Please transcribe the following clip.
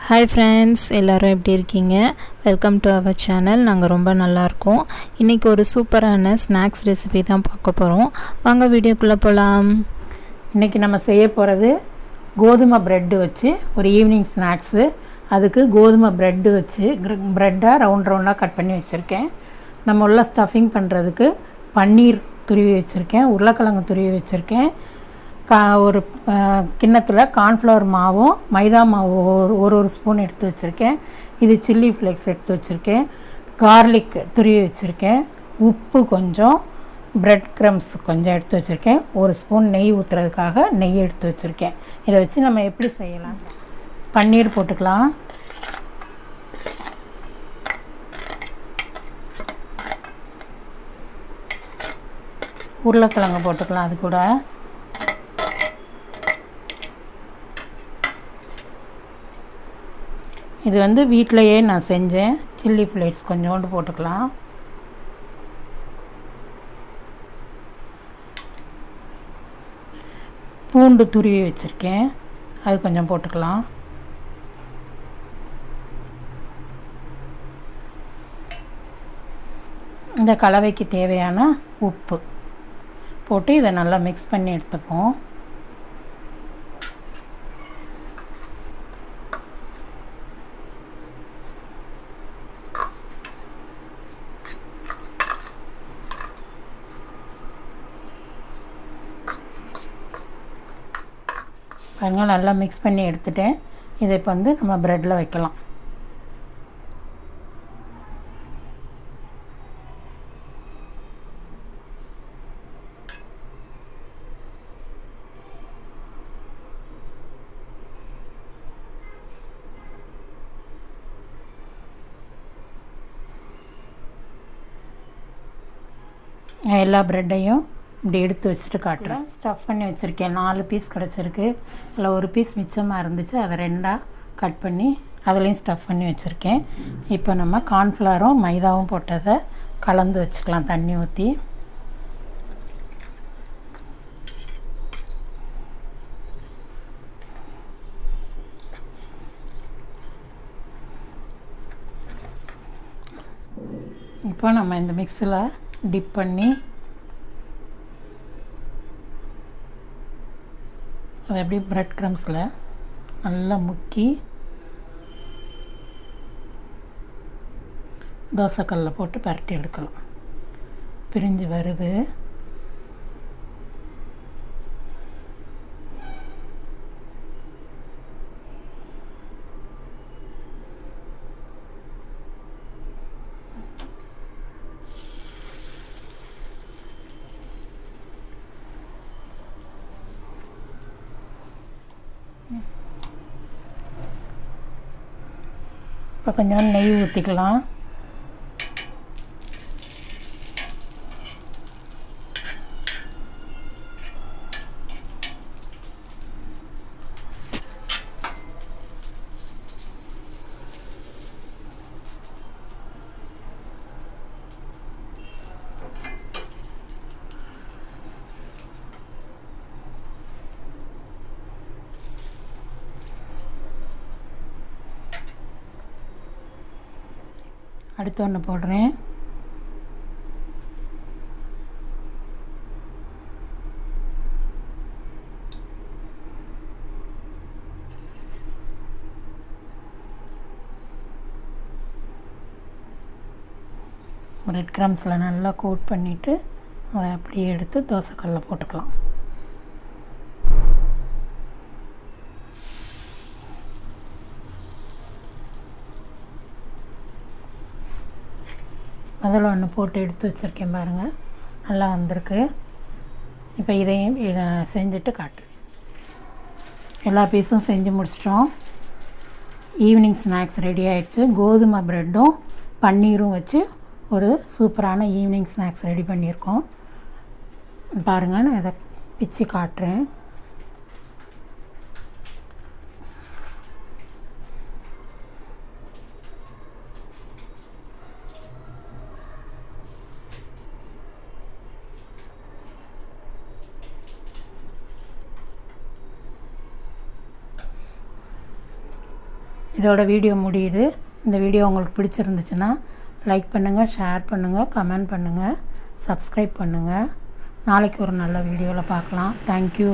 Hi friends, எல்லோரும் எப்படி இருக்கீங்க? Welcome to our channel. நாங்கள் ரொம்ப நல்லாயிருக்கோம். இன்றைக்கி ஒரு சூப்பரான ஸ்நாக்ஸ் ரெசிபி தான் பார்க்க போகிறோம். வாங்க வீடியோக்குள்ளே போகலாம். இன்றைக்கி நம்ம செய்ய போகிறது கோதுமை ப்ரெட்டு வச்சு ஒரு ஈவினிங் ஸ்நாக்ஸு. அதுக்கு கோதுமை ப்ரெட்டு வச்சு ப்ரெட்டாக ரவுண்டாக கட் பண்ணி வச்சுருக்கேன். நம்ம உள்ள ஸ்டஃபிங் பண்ணுறதுக்கு பன்னீர் துருவி வச்சுருக்கேன், உருளைக்கிழங்கு துருவி வச்சுருக்கேன். ஒரு கிண்ணத்தில் கார்ன்ஃப்ளவர் மாவும் மைதா மாவு ஒரு ஸ்பூன் எடுத்து வச்சுருக்கேன். இது சில்லி ஃப்ளேக்ஸ் எடுத்து வச்சுருக்கேன். கார்லிக் துருவி வச்சுருக்கேன். உப்பு கொஞ்சம், ப்ரெட் க்ரம்ஸ் கொஞ்சம் எடுத்து வச்சுருக்கேன். ஒரு ஸ்பூன் நெய் ஊற்றுறதுக்காக நெய் எடுத்து வச்சுருக்கேன். இதை வச்சு நம்ம எப்படி செய்யலாம்? பன்னீர் போட்டுக்கலாம். உருளைக்கிழங்கு போட்டுக்கலாம். அது கூட இது வந்து வீட்டிலையே நான் செஞ்சேன். சில்லி ஃப்ளேக்ஸ் கொஞ்சோண்டு போட்டுக்கலாம். பூண்டு துருவி வச்சுருக்கேன், அது கொஞ்சம் போட்டுக்கலாம். இந்த கலவைக்கு தேவையான உப்பு போட்டு இதை நல்லா மிக்ஸ் பண்ணி எடுத்துக்குவோம். பாருங்கள், நல்லா மிக்ஸ் பண்ணி எடுத்துட்டேன். இதை இப்போ வந்து நம்ம ப்ரெட்டில் வைக்கலாம். எல்லா ப்ரெட்டையும் இப்படி எடுத்து வச்சுட்டு காட்டுறேன். ஸ்டஃப் பண்ணி வச்சுருக்கேன். 4 பீஸ் கிடச்சிருக்கு. அதில் ஒரு பீஸ் மிச்சமாக இருந்துச்சு, அதை 2ஆக கட் பண்ணி அதுலேயும் ஸ்டஃப் பண்ணி வச்சுருக்கேன். இப்போ நம்ம கார்ன்ஃப்ளவரும் மைதாவும் போட்டதை கலந்து வச்சுக்கலாம் தண்ணி ஊற்றி. இப்போ நம்ம இந்த மிக்ஸில் டிப் பண்ணி அதை அப்படியே ப்ரெட் க்ரம்ஸில் நல்லா முக்கி தோசைக்கல்லில் போட்டு பரட்டி எடுக்கலாம். பிரிஞ்சு வருது. இப்போ கொஞ்சம் நெய் ஊற்றிக்கலாம். அடுத்து ஒன்று போடுறேன். ப்ரெட் க்ரம்ஸில் நல்லா கோட் பண்ணிவிட்டு அதை அப்படியே எடுத்து தோசைக்கல்லில் போட்டுக்கலாம். அதில் ஒன்று போட்டு எடுத்து வச்சுருக்கேன் பாருங்கள், நல்லா வந்திருக்கு. இப்போ இதையும் செஞ்சுட்டு காட்டுறேன். எல்லா பீஸும் செஞ்சு முடிச்சிட்டோம். ஈவினிங் ஸ்நாக்ஸ் ரெடி ஆகிடுச்சு. கோதுமை ப்ரெட்டும் பன்னீரும் வச்சு ஒரு சூப்பரான ஈவினிங் ஸ்நாக்ஸ் ரெடி பண்ணியிருக்கோம். பாருங்கள், நான் இதை பிச்சு காட்டுறேன். இதோட வீடியோ முடியுது. இந்த வீடியோ உங்களுக்கு பிடிச்சிருந்துச்சுன்னா லைக் பண்ணுங்கள், ஷேர் பண்ணுங்கள், கமெண்ட் பண்ணுங்கள், சப்ஸ்கிரைப் பண்ணுங்கள். நாளைக்கு ஒரு நல்ல வீடியோவில் பார்க்கலாம். தேங்க்யூ.